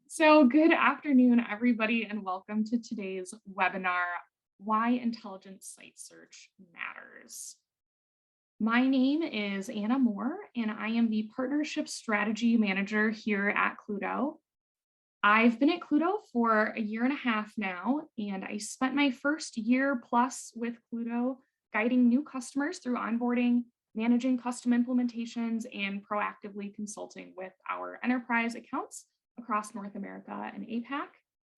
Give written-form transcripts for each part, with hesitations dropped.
So good afternoon, everybody, and welcome to today's webinar, Why Intelligent Site Search Matters. My name is Anna Moore, and I am the Partnership Strategy Manager here at Pluto. I've been at Pluto for a year and a half now, and I spent my first year plus with Pluto guiding new customers through onboarding, managing custom implementations, and proactively consulting with our enterprise accounts across North America and APAC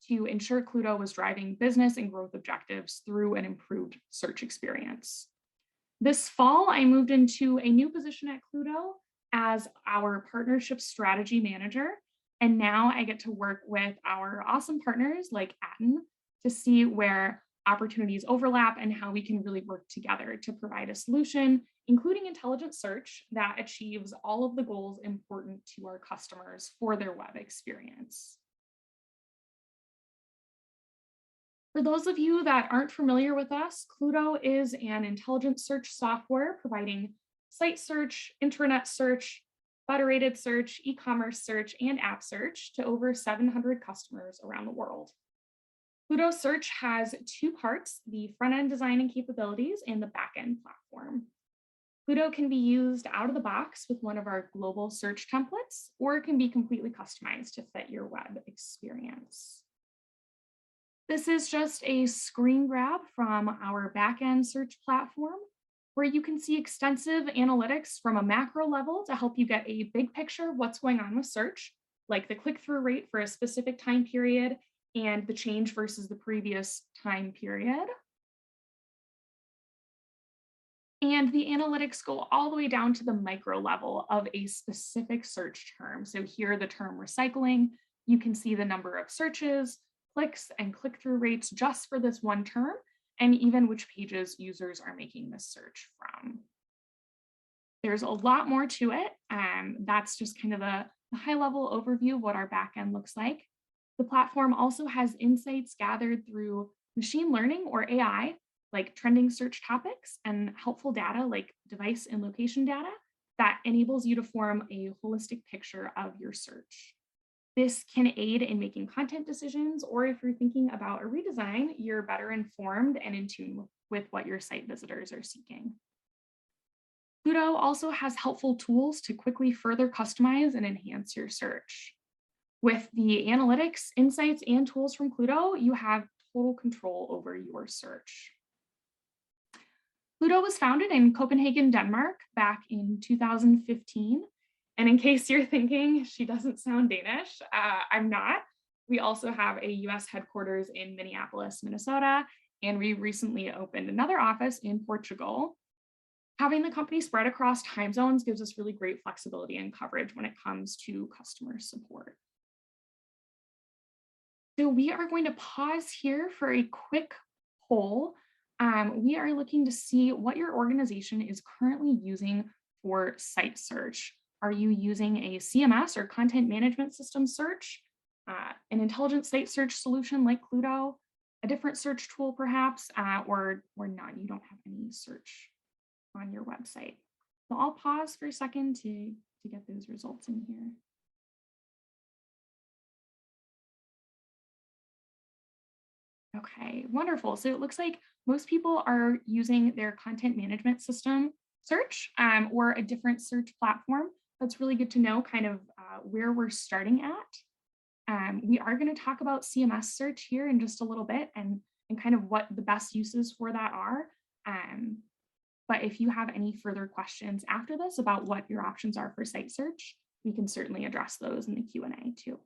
to ensure Pluto was driving business and growth objectives through an improved search experience. This fall, I moved into a new position at Pluto as our partnership strategy manager. And now I get to work with our awesome partners like Atten to see where opportunities overlap and how we can really work together to provide a solution, including intelligent search that achieves all of the goals important to our customers for their web experience. For those of you that aren't familiar with us, Pluto is an intelligent search software providing site search, intranet search, federated search, e-commerce search, and app search to over 700 customers around the world. Pluto Search has two parts, the front-end design and capabilities and the back-end platform. Pluto can be used out of the box with one of our global search templates, or it can be completely customized to fit your web experience. This is just a screen grab from our backend search platform, where you can see extensive analytics from a macro level to help you get a big picture of what's going on with search, like the click-through rate for a specific time period and the change versus the previous time period. And the analytics go all the way down to the micro level of a specific search term. So here, the term recycling, you can see the number of searches, clicks, and click-through rates just for this one term, and even which pages users are making this search from. There's a lot more to it. That's just kind of a high-level overview of what our backend looks like. The platform also has insights gathered through machine learning or AI, like trending search topics, and helpful data like device and location data that enables you to form a holistic picture of your search. This can aid in making content decisions, or if you're thinking about a redesign, you're better informed and in tune with what your site visitors are seeking. Pluto also has helpful tools to quickly further customize and enhance your search. With the analytics, insights, and tools from Pluto, you have total control over your search. Pluto was founded in Copenhagen, Denmark back in 2015. And in case you're thinking she doesn't sound Danish, I'm not. We also have a US headquarters in Minneapolis, Minnesota, and we recently opened another office in Portugal. Having the company spread across time zones gives us really great flexibility and coverage when it comes to customer support. So we are going to pause here for a quick poll. We are looking to see what your organization is currently using for site search. Are you using a CMS or content management system search, an intelligent site search solution like Pluto, a different search tool perhaps, or none? You don't have any search on your website. So I'll pause for a second to get those results in here. Okay, wonderful. So it looks like most people are using their content management system search or a different search platform. That's really good to know kind of where we're starting at. We are going to talk about CMS search here in just a little bit and kind of what the best uses for that are. But if you have any further questions after this about what your options are for site search, we can certainly address those in the Q&A too.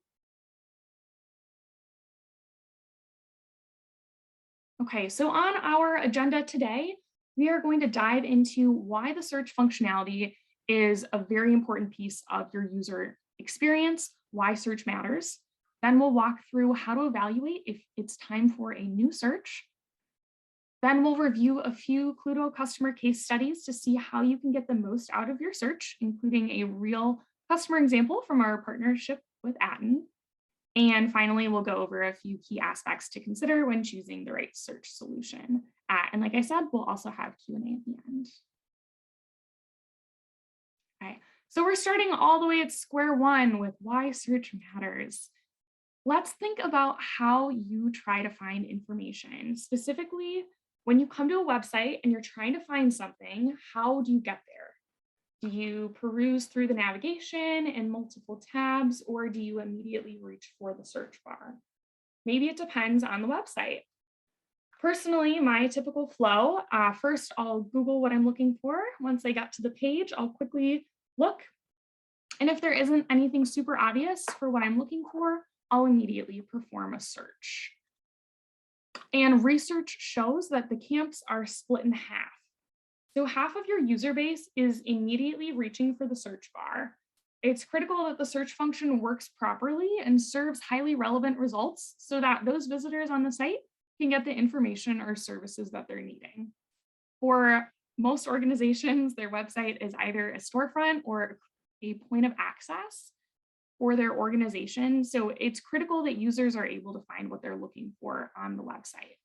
Okay, so on our agenda today, we are going to dive into why the search functionality is a very important piece of your user experience, why search matters. Then we'll walk through how to evaluate if it's time for a new search. Then we'll review a few Pluto customer case studies to see how you can get the most out of your search, including a real customer example from our partnership with Atten. And finally, we'll go over a few key aspects to consider when choosing the right search solution. And like I said, we'll also have Q&A at the end. Okay, so we're starting all the way at square one with why search matters. Let's think about how you try to find information. Specifically, when you come to a website and you're trying to find something, how do you get there? Do you peruse through the navigation and multiple tabs, or do you immediately reach for the search bar? Maybe it depends on the website. Personally, my typical flow, first I'll Google what I'm looking for. Once I get to the page, I'll quickly look. And if there isn't anything super obvious for what I'm looking for, I'll immediately perform a search. And research shows that the camps are split in half. So half of your user base is immediately reaching for the search bar. It's critical that the search function works properly and serves highly relevant results so that those visitors on the site can get the information or services that they're needing. For most organizations, their website is either a storefront or a point of access for their organization. So it's critical that users are able to find what they're looking for on the website.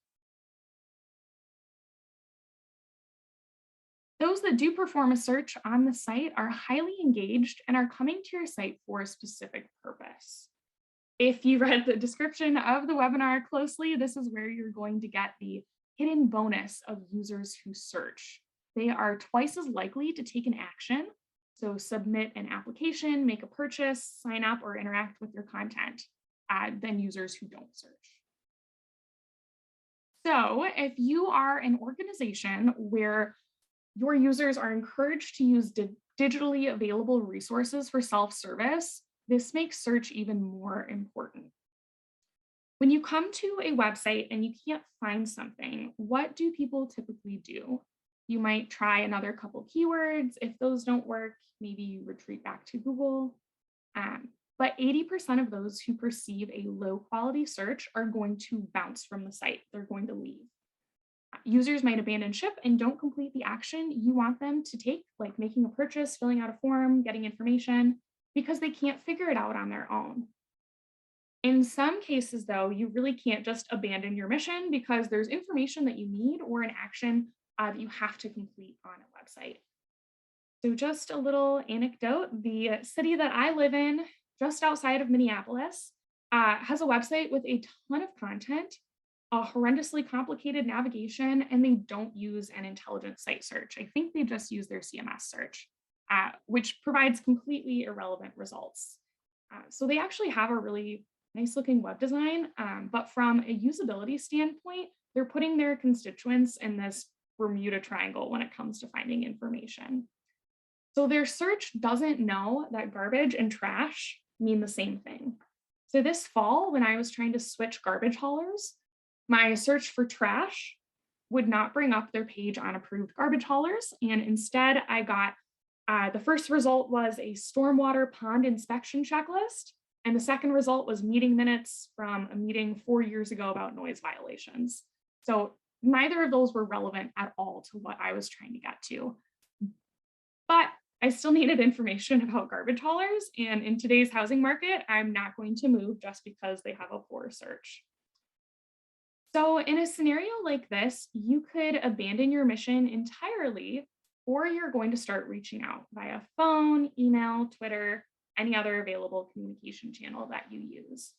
Those that do perform a search on the site are highly engaged and are coming to your site for a specific purpose. If you read the description of the webinar closely, this is where you're going to get the hidden bonus of users who search. They are twice as likely to take an action, so submit an application, make a purchase, sign up, or interact with your content than users who don't search. So if you are an organization where your users are encouraged to use digitally available resources for self-service, this makes search even more important. When you come to a website and you can't find something, what do people typically do? You might try another couple keywords. If those don't work, maybe you retreat back to Google. But 80% of those who perceive a low quality search are going to bounce from the site. They're going to leave. Users might abandon ship and don't complete the action you want them to take, like making a purchase, filling out a form, getting information, because they can't figure it out on their own. In some cases, though, you really can't just abandon your mission because there's information that you need or an action that you have to complete on a website. So, just a little anecdote, the city that I live in, just outside of Minneapolis, has a website with a ton of content, a horrendously complicated navigation, and they don't use an intelligent site search. I think they just use their CMS search, which provides completely irrelevant results. So they actually have a really nice looking web design, but from a usability standpoint, they're putting their constituents in this Bermuda Triangle when it comes to finding information. So their search doesn't know that garbage and trash mean the same thing. So this fall, when I was trying to switch garbage haulers, my search for trash would not bring up their page on approved garbage haulers. And instead, I got the first result was a stormwater pond inspection checklist. And the second result was meeting minutes from a meeting 4 years ago about noise violations. So neither of those were relevant at all to what I was trying to get to. But I still needed information about garbage haulers. And in today's housing market, I'm not going to move just because they have a poor search. So, in a scenario like this, you could abandon your mission entirely, or you're going to start reaching out via phone, email, Twitter, any other available communication channel that you use.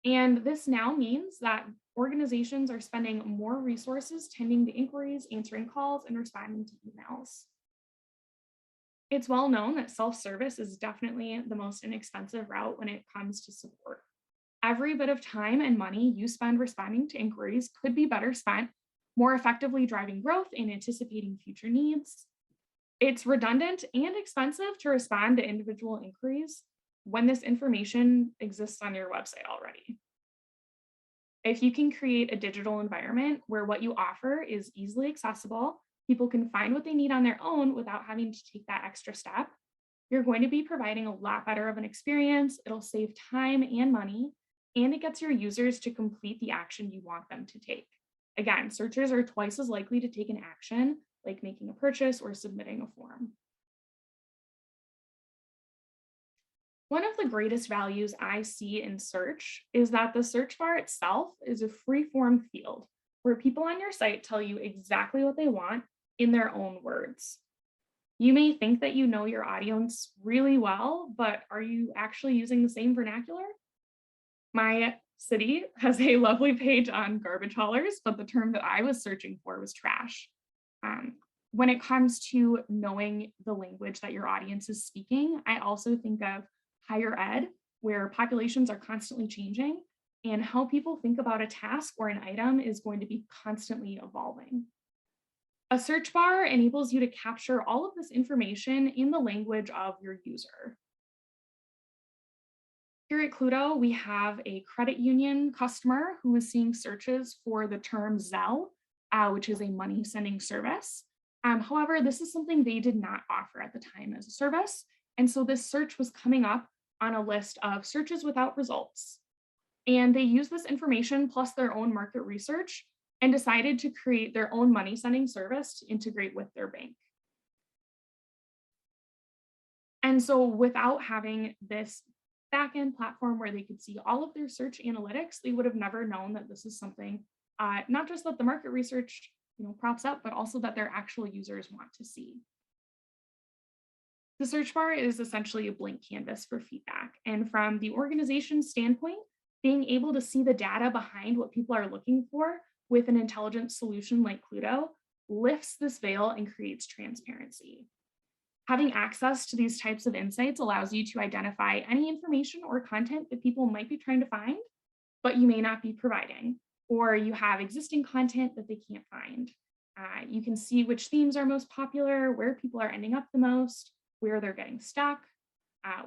And this now means that organizations are spending more resources tending to inquiries, answering calls, and responding to emails. It's well known that self service is definitely the most inexpensive route when it comes to support. Every bit of time and money you spend responding to inquiries could be better spent more effectively driving growth and anticipating future needs. It's redundant and expensive to respond to individual inquiries when this information exists on your website already. If you can create a digital environment where what you offer is easily accessible, people can find what they need on their own without having to take that extra step, you're going to be providing a lot better of an experience. It'll save time and money, and it gets your users to complete the action you want them to take. Again, searchers are twice as likely to take an action, like making a purchase or submitting a form. One of the greatest values I see in search is that the search bar itself is a free-form field where people on your site tell you exactly what they want in their own words. You may think that you know your audience really well, but are you actually using the same vernacular? My city has a lovely page on garbage haulers, but the term that I was searching for was trash. Um, when it comes to knowing the language that your audience is speaking, I also think of higher ed, where populations are constantly changing, and how people think about a task or an item is going to be constantly evolving. A search bar enables you to capture all of this information in the language of your user. Here at Pluto, we have a credit union customer who is seeing searches for the term Zelle, which is a money sending service. However, this is something they did not offer at the time as a service. And so this search was coming up on a list of searches without results. And they used this information plus their own market research and decided to create their own money sending service to integrate with their bank. And so without having this backend platform where they could see all of their search analytics, they would have never known that this is something, not just that the market research props up, but also that their actual users want to see. The search bar is essentially a blank canvas for feedback. And from the organization's standpoint, being able to see the data behind what people are looking for with an intelligent solution like Pluto lifts this veil and creates transparency. Having access to these types of insights allows you to identify any information or content that people might be trying to find, but you may not be providing, or you have existing content that they can't find. You can see which themes are most popular, where people are ending up the most, where they're getting stuck,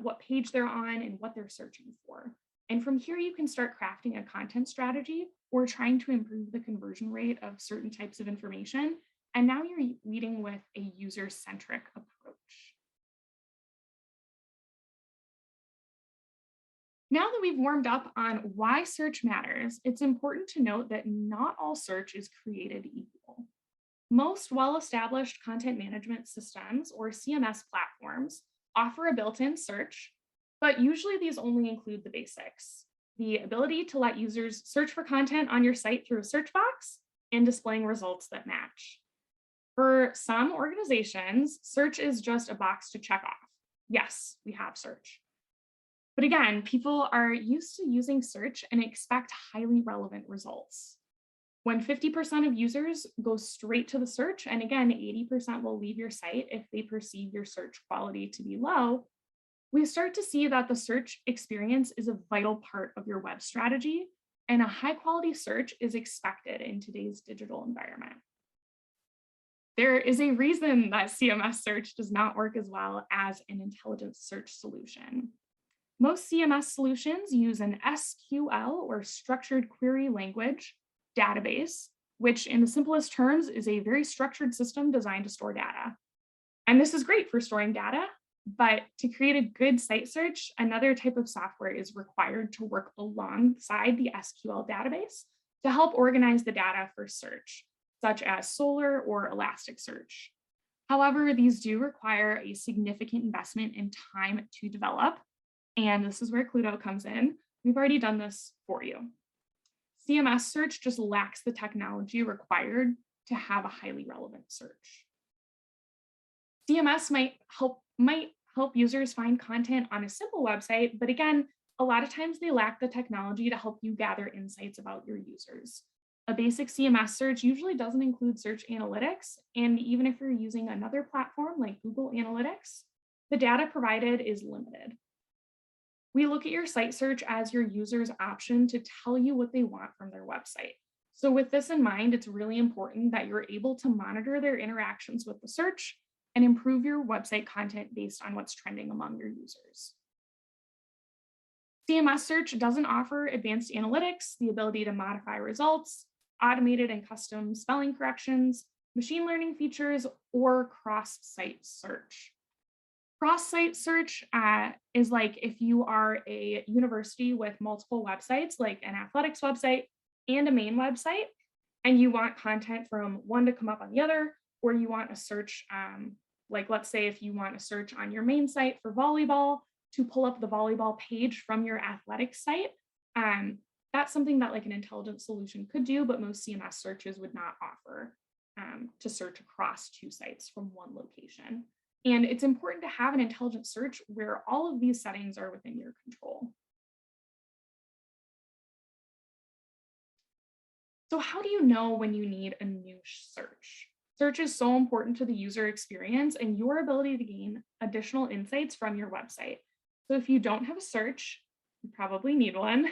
what page they're on, and what they're searching for. And from here, you can start crafting a content strategy or trying to improve the conversion rate of certain types of information. And now you're leading with a user-centric approach. Now that we've warmed up on why search matters, it's important to note that not all search is created equal. Most well-established content management systems or CMS platforms offer a built-in search, but usually these only include the basics. The ability to let users search for content on your site through a search box and displaying results that match. For some organizations, search is just a box to check off. Yes, we have search. But again, people are used to using search and expect highly relevant results. When 50% of users go straight to the search, and again, 80% will leave your site if they perceive your search quality to be low, we start to see that the search experience is a vital part of your web strategy, and a high quality search is expected in today's digital environment. There is a reason that CMS search does not work as well as an intelligent search solution. Most CMS solutions use an SQL or structured query language database, which in the simplest terms is a very structured system designed to store data. And this is great for storing data, but to create a good site search, another type of software is required to work alongside the SQL database to help organize the data for search, such as Solr or Elasticsearch. However, these do require a significant investment in time to develop, and this is where Pluto comes in. We've already done this for you. CMS search just lacks the technology required to have a highly relevant search. CMS might help users find content on a simple website, but again, a lot of times they lack the technology to help you gather insights about your users. A basic CMS search usually doesn't include search analytics, and even if you're using another platform like Google Analytics, the data provided is limited. We look at your site search as your user's option to tell you what they want from their website. So with this in mind, it's really important that you're able to monitor their interactions with the search and improve your website content based on what's trending among your users. CMS search doesn't offer advanced analytics, the ability to modify results, automated and custom spelling corrections, machine learning features, or cross-site search. Cross-site search is like if you are a university with multiple websites, like an athletics website and a main website, and you want content from one to come up on the other, or you want a search, like let's say if you want to search on your main site for volleyball to pull up the volleyball page from your athletics site, that's something that like an intelligent solution could do, but most CMS searches would not offer to search across two sites from one location. And it's important to have an intelligent search where all of these settings are within your control. So how do you know when you need a new search? Search is so important to the user experience and your ability to gain additional insights from your website. So if you don't have a search, you probably need one.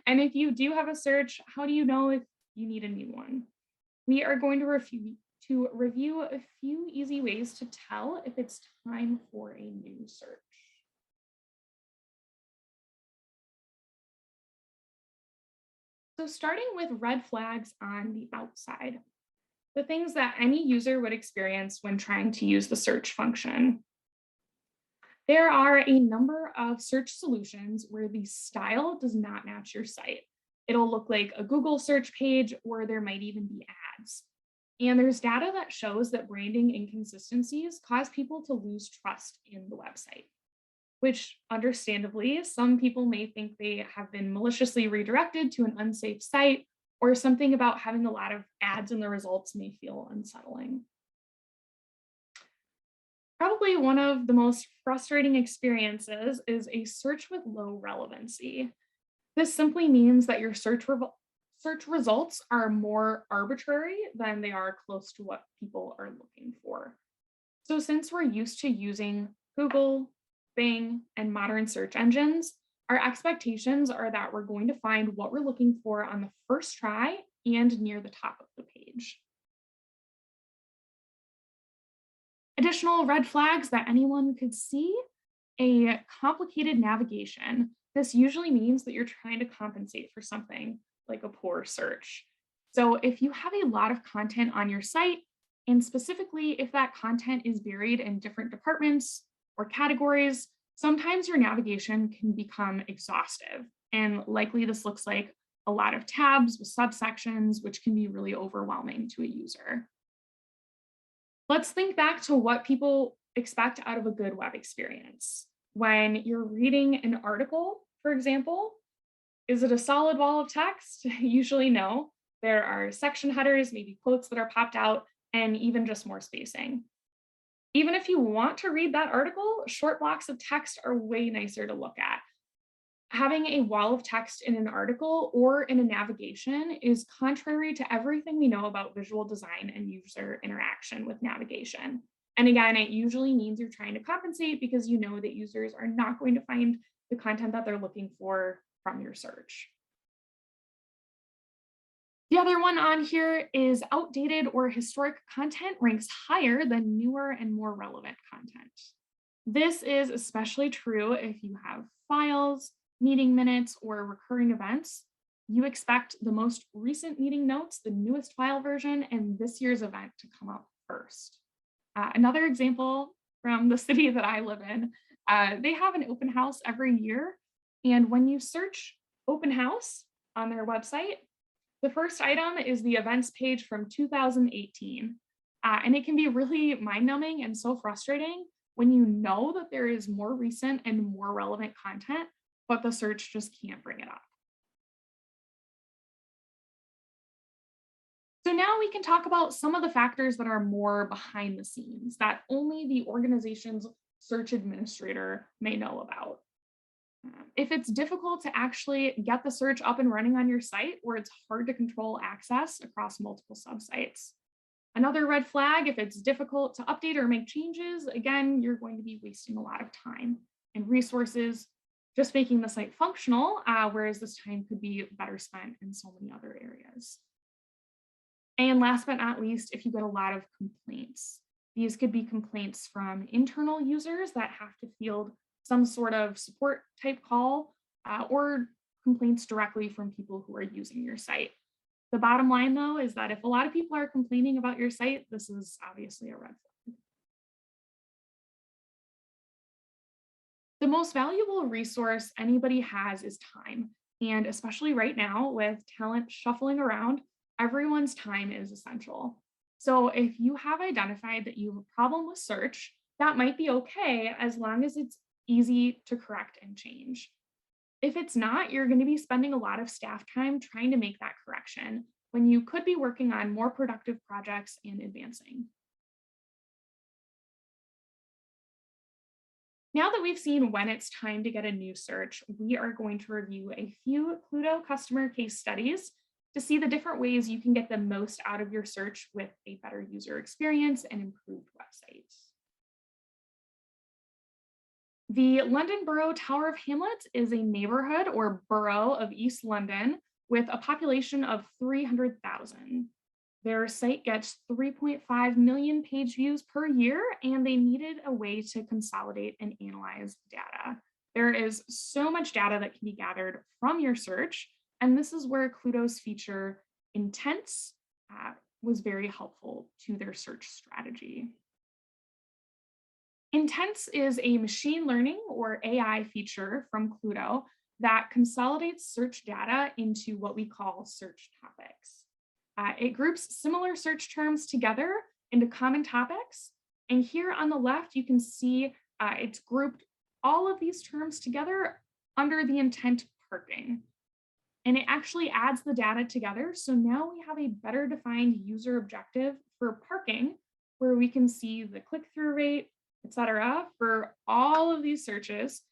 And if you do have a search, how do you know if you need a new one? We are going to review a few easy ways to tell if it's time for a new search. So starting with red flags on the outside, the things that any user would experience when trying to use the search function. There are a number of search solutions where the style does not match your site. It'll look like a Google search page, or there might even be ads. And there's data that shows that branding inconsistencies cause people to lose trust in the website, which understandably, some people may think they have been maliciously redirected to an unsafe site, or something about having a lot of ads in the results may feel unsettling. Probably one of the most frustrating experiences is a search with low relevancy. This simply means that your search results are more arbitrary than they are close to what people are looking for. So, since we're used to using Google, Bing, and modern search engines, our expectations are that we're going to find what we're looking for on the first try and near the top of the page. Additional red flags that anyone could see: a complicated navigation. This usually means that you're trying to compensate for something like a poor search. So, if you have a lot of content on your site, and specifically if that content is buried in different departments or categories, sometimes your navigation can become exhaustive. And likely this looks like a lot of tabs with subsections, which can be really overwhelming to a user. Let's think back to what people expect out of a good web experience. When you're reading an article, for example, is it a solid wall of text? Usually no. There are section headers, maybe quotes that are popped out, and even just more spacing. Even if you want to read that article, short blocks of text are way nicer to look at. Having a wall of text in an article or in a navigation is contrary to everything we know about visual design and user interaction with navigation. And again, it usually means you're trying to compensate because you know that users are not going to find the content that they're looking for from your search. The other one on here is outdated or historic content ranks higher than newer and more relevant content. This is especially true if you have files, meeting minutes, or recurring events. You expect the most recent meeting notes, the newest file version, and this year's event to come up first. Another example from the city that I live in, they have an open house every year. And when you search open house on their website, the first item is the events page from 2018. And it can be really mind numbing and so frustrating when you know that there is more recent and more relevant content, but the search just can't bring it up. So now we can talk about some of the factors that are more behind the scenes that only the organization's search administrator may know about. If it's difficult to actually get the search up and running on your site, or it's hard to control access across multiple subsites. Another red flag: if it's difficult to update or make changes, again, you're going to be wasting a lot of time and resources just making the site functional, whereas this time could be better spent in so many other areas. And last but not least, if you get a lot of complaints, these could be complaints from internal users that have to field some sort of support type call, or complaints directly from people who are using your site. The bottom line, though, is that if a lot of people are complaining about your site, this is obviously a red flag. The most valuable resource anybody has is time. And especially right now, with talent shuffling around, everyone's time is essential. So if you have identified that you have a problem with search, that might be okay as long as it's easy to correct and change. If it's not, you're going to be spending a lot of staff time trying to make that correction when you could be working on more productive projects and advancing. Now that we've seen when it's time to get a new search, we are going to review a few Pluto customer case studies to see the different ways you can get the most out of your search with a better user experience and improved websites. The London Borough Tower of Hamlets is a neighborhood or borough of East London with a population of 300,000. Their site gets 3.5 million page views per year, and they needed a way to consolidate and analyze data. There is so much data that can be gathered from your search, and this is where Pluto's feature Intents was very helpful to their search strategy. Intents is a machine learning or AI feature from Pluto that consolidates search data into what we call search topics. It groups similar search terms together into common topics. And here on the left, you can see it's grouped all of these terms together under the intent parking. And it actually adds the data together. So now we have a better defined user objective for parking, where we can see the click-through rate, et cetera, for all of these searches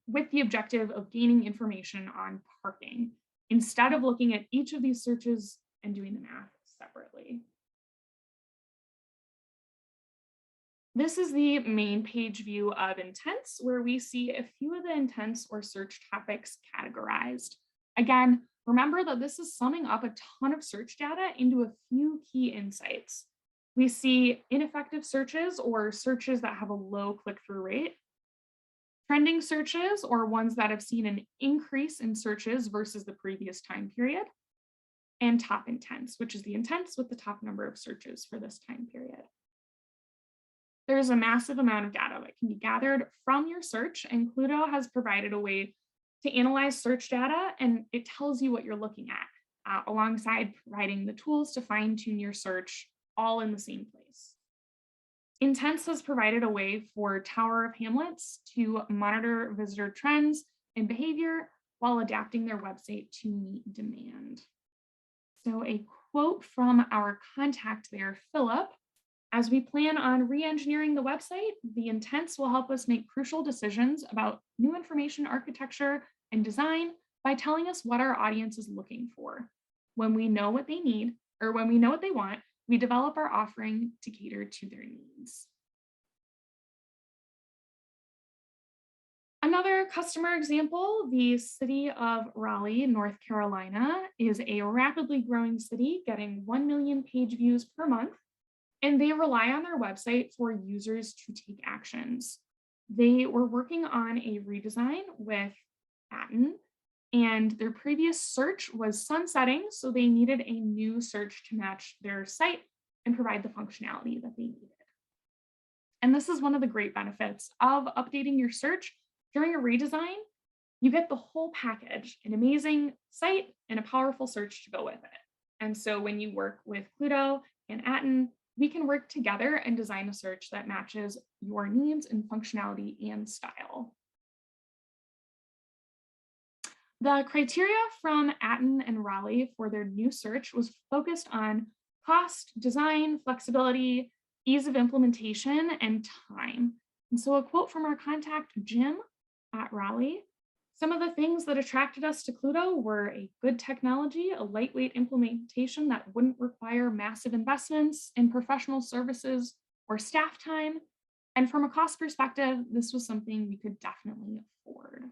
with the objective of gaining information on parking, instead of looking at each of these searches and doing the math separately. This is the main page view of intents, where we see a few of the intents or search topics categorized. Again, remember that this is summing up a ton of search data into a few key insights. We see ineffective searches or searches that have a low click-through rate, trending searches or ones that have seen an increase in searches versus the previous time period, and top intents, which is the intents with the top number of searches for this time period. There's a massive amount of data that can be gathered from your search, and Pluto has provided a way to analyze search data, and it tells you what you're looking at, alongside providing the tools to fine-tune your search all in the same place. Intents has provided a way for Tower of Hamlets to monitor visitor trends and behavior while adapting their website to meet demand. So a quote from our contact there, Philip: "As we plan on re-engineering the website, the intents will help us make crucial decisions about new information architecture and design by telling us what our audience is looking for. When we know what they need, or when we know what they want, we develop our offering to cater to their needs." Another customer example, the city of Raleigh, North Carolina, is a rapidly growing city getting 1 million page views per month, and they rely on their website for users to take actions. They were working on a redesign with Atten, and their previous search was sunsetting, so they needed a new search to match their site and provide the functionality that they needed. And this is one of the great benefits of updating your search during a redesign. You get the whole package, an amazing site and a powerful search to go with it. And so when you work with Pluto and Atten, we can work together and design a search that matches your needs and functionality and style. The criteria from Atten and Raleigh for their new search was focused on cost, design, flexibility, ease of implementation, and time. And so a quote from our contact, Jim at Raleigh: "Some of the things that attracted us to Pluto were a good technology, a lightweight implementation that wouldn't require massive investments in professional services or staff time. And from a cost perspective, this was something we could definitely afford."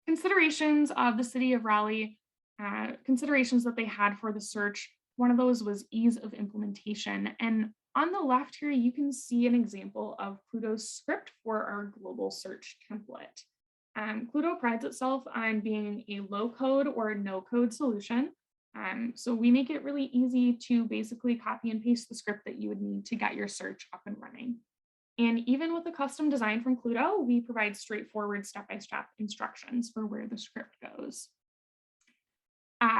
Considerations of the city of Raleigh, considerations that they had for the search, one of those was ease of implementation. And on the left here, you can see an example of Pluto's script for our global search template. Pluto prides itself on being a low code or no code solution. So we make it really easy to basically copy and paste the script that you would need to get your search up and running. And even with a custom design from Pluto, we provide straightforward step-by-step instructions for where the script goes.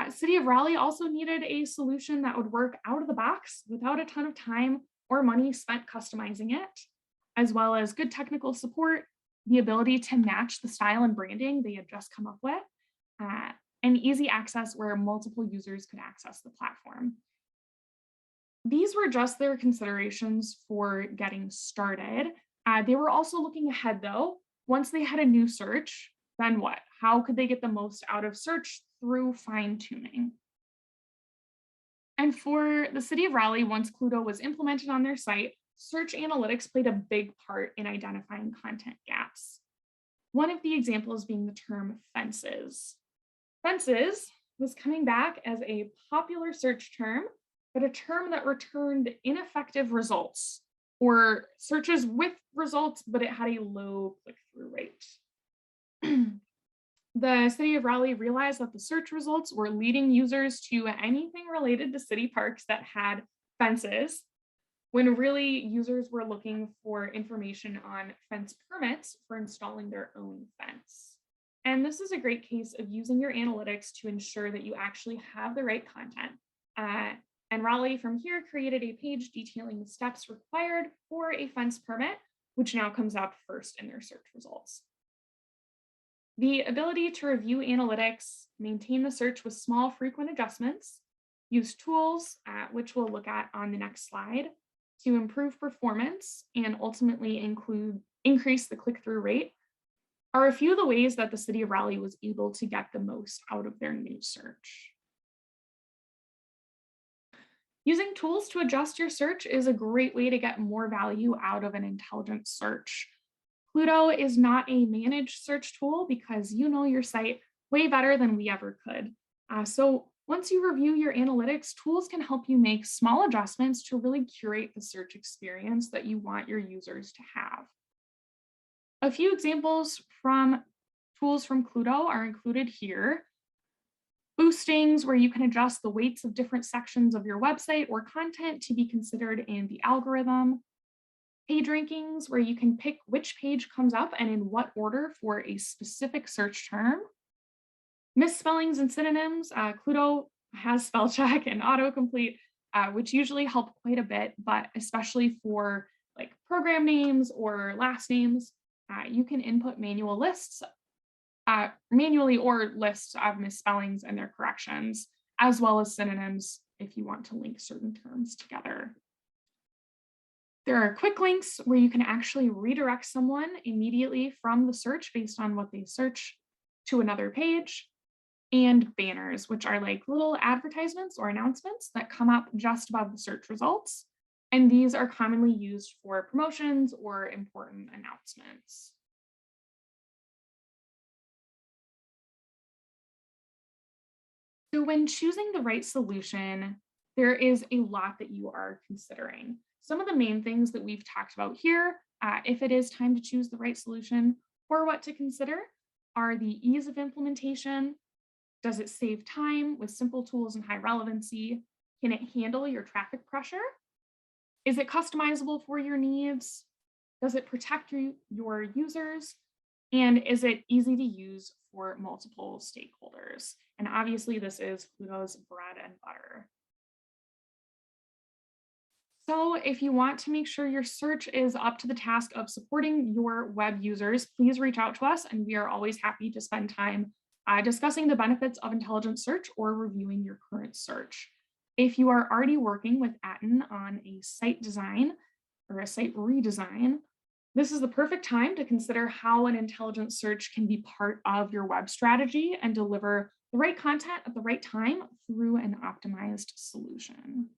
City of Raleigh also needed a solution that would work out of the box without a ton of time or money spent customizing it, as well as good technical support, the ability to match the style and branding they had just come up with, and easy access where multiple users could access the platform. These were just their considerations for getting started. They were also looking ahead though. Once they had a new search, then what? How could they get the most out of search through fine tuning? And for the city of Raleigh, once Pluto was implemented on their site, search analytics played a big part in identifying content gaps. One of the examples being the term fences. Fences was coming back as a popular search term, but a term that returned ineffective results or searches with results, but it had a low click through rate. The city of Raleigh realized that the search results were leading users to anything related to city parks that had fences, when really users were looking for information on fence permits for installing their own fence. And this is a great case of using your analytics to ensure that you actually have the right content. Uh, and Raleigh from here created a page detailing the steps required for a fence permit, which now comes up first in their search results. The ability to review analytics, maintain the search with small, frequent adjustments, use tools, which we'll look at on the next slide, to improve performance and ultimately increase the click-through rate are a few of the ways that the city of Raleigh was able to get the most out of their new search. Using tools to adjust your search is a great way to get more value out of an intelligent search. Pluto is not a managed search tool because you know your site way better than we ever could. So once you review your analytics, tools can help you make small adjustments to really curate the search experience that you want your users to have. A few examples from tools from Pluto are included here. Boostings, where you can adjust the weights of different sections of your website or content to be considered in the algorithm. Page rankings, where you can pick which page comes up and in what order for a specific search term. Misspellings and synonyms, Pluto has spell check and autocomplete, which usually help quite a bit, but especially for like program names or last names, you can input manually or lists of misspellings and their corrections, as well as synonyms if you want to link certain terms together. There are quick links where you can actually redirect someone immediately from the search based on what they search to another page, and banners, which are like little advertisements or announcements that come up just above the search results. And these are commonly used for promotions or important announcements. So when choosing the right solution, there is a lot that you are considering. Some of the main things that we've talked about here, if it is time to choose the right solution, or what to consider, are the ease of implementation. Does it save time with simple tools and high relevancy? Can it handle your traffic pressure? Is it customizable for your needs? Does it protect your users? And is it easy to use for multiple stakeholders? And obviously, this is Pluto's bread and butter. So if you want to make sure your search is up to the task of supporting your web users, please reach out to us, and we are always happy to spend time discussing the benefits of intelligent search or reviewing your current search. If you are already working with Atten on a site design or a site redesign, this is the perfect time to consider how an intelligent search can be part of your web strategy and deliver the right content at the right time through an optimized solution.